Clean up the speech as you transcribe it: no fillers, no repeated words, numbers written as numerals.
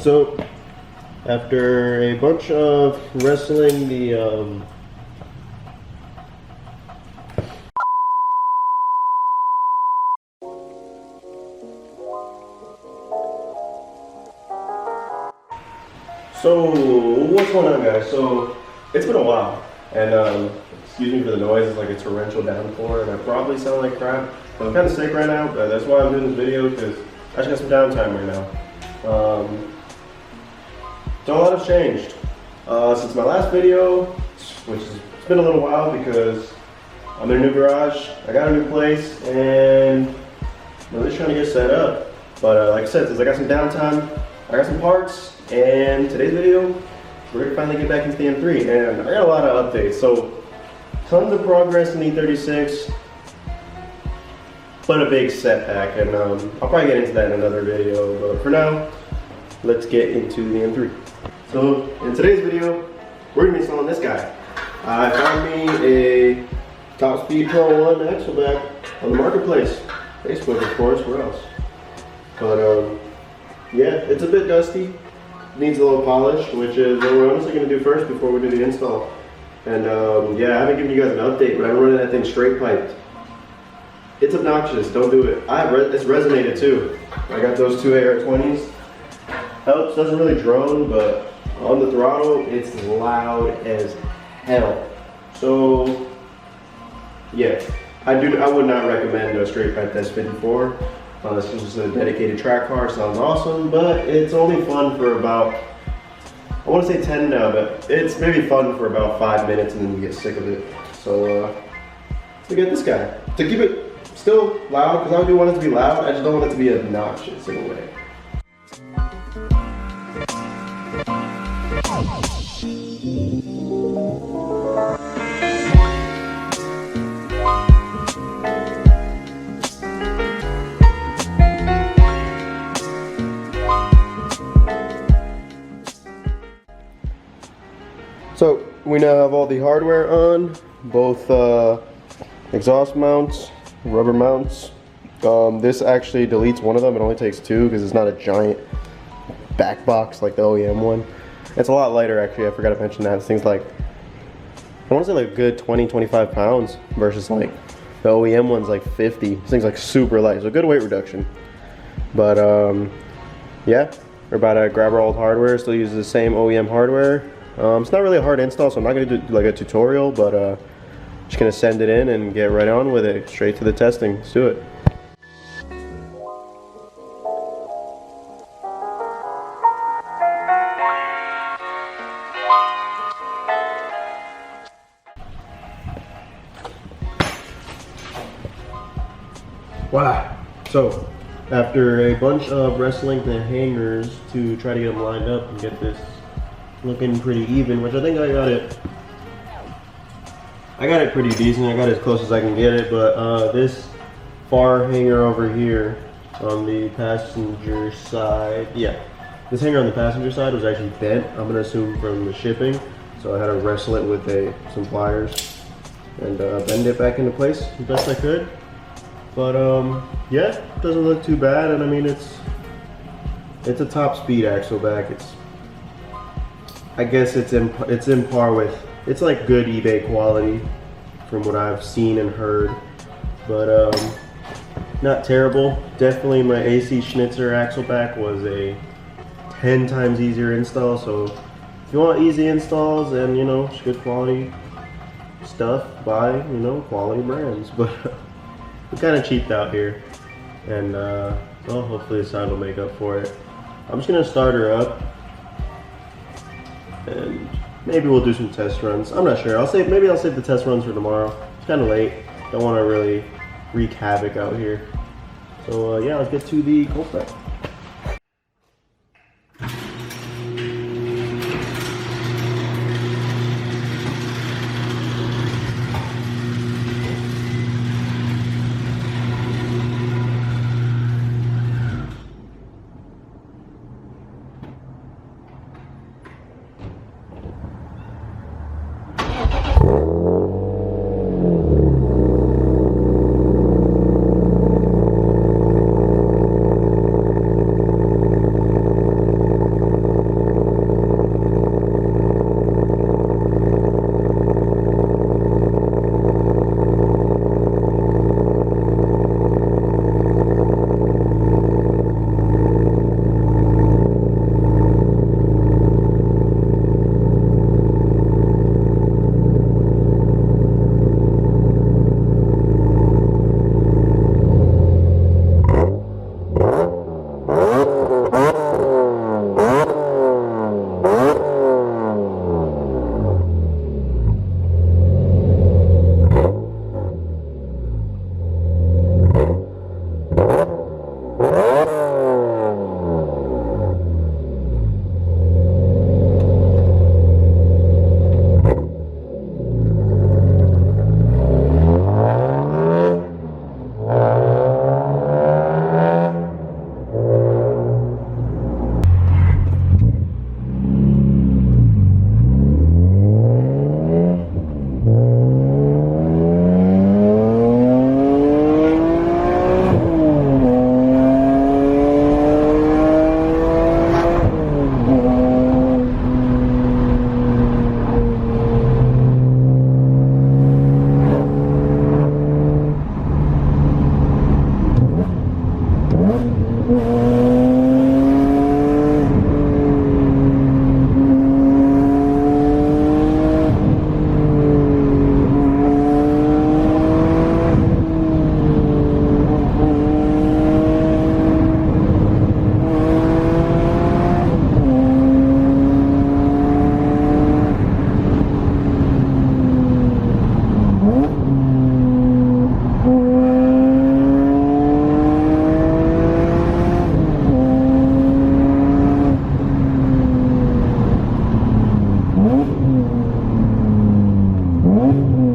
So, after a bunch of wrestling the So, what's going on, guys? So, it's been a while, and excuse me for the noise, it's like a torrential downpour, and I probably sound like crap. I'm kind of sick right now, but that's why I'm doing this video, because I just got some downtime right now. So a lot has changed since my last video, which has been a little while because I'm in a new garage, I got a new place, and I'm just trying to get set up. But like I said, since I got some downtime, I got some parts, and today's video, we're gonna finally get back into the M3, and I got a lot of updates. So tons of progress in the E46, but a big setback, and I'll probably get into that in another video. But for now, let's get into the M3. So in today's video, we're gonna be installing this guy. I found me a Top Speed Pro 1 axle back on the marketplace. Facebook, of course, where else? But yeah, it's a bit dusty. Needs a little polish, which is what we're honestly gonna do first before we do the install. And yeah, I haven't given you guys an update, but I'm running that thing straight piped. It's obnoxious, don't do it. It's resonated too. I got those two Ar-20s. Helps, doesn't really drone, but on the throttle, it's loud as hell. So, yeah, I would not recommend a straight pipe S54. This is just a dedicated track car, sounds awesome, but it's only fun for about, I want to say 10 now, but it's maybe fun for about 5 minutes and then you get sick of it. So, to get this guy, to keep it still loud, because I do want it to be loud, I just don't want it to be obnoxious in a way. So we now have all the hardware on, both exhaust mounts, rubber mounts. This actually deletes one of them. It only takes two because it's not a giant back box like the OEM one. It's a lot lighter actually, I forgot to mention that. This thing's like, I want to say like a good 20-25 pounds versus like the OEM one's like 50. This thing's like super light, so good weight reduction. But yeah, we're about to grab our old hardware, still use the same OEM hardware. It's not really a hard install, so I'm not going to do like a tutorial, but just going to send it in and get right on with it, straight to the testing. Let's do it. Wow. So, after a bunch of wrestling the hangers to try to get them lined up and get this looking pretty even, which I think I got it pretty decent. I got it as close as I can get it, but this far hanger over here on the passenger side, yeah, this hanger on the passenger side was actually bent, I'm gonna assume from the shipping, so I had to wrestle it with some pliers and bend it back into place as best I could. But yeah, it doesn't look too bad, and I mean it's a top speed axle back. I guess it's in par with, it's like good eBay quality from what I've seen and heard, but not terrible. Definitely my AC Schnitzer axle back was a 10 times easier install, so if you want easy installs and you know good quality stuff, buy quality brands. But we kind of cheaped out here, and well, hopefully this side will make up for it. I'm just gonna start her up, and maybe we'll do some test runs. I'm not sure. Maybe I'll save the test runs for tomorrow. It's kind of late. Don't want to really wreak havoc out here. So yeah, let's get to the cold start. Touge.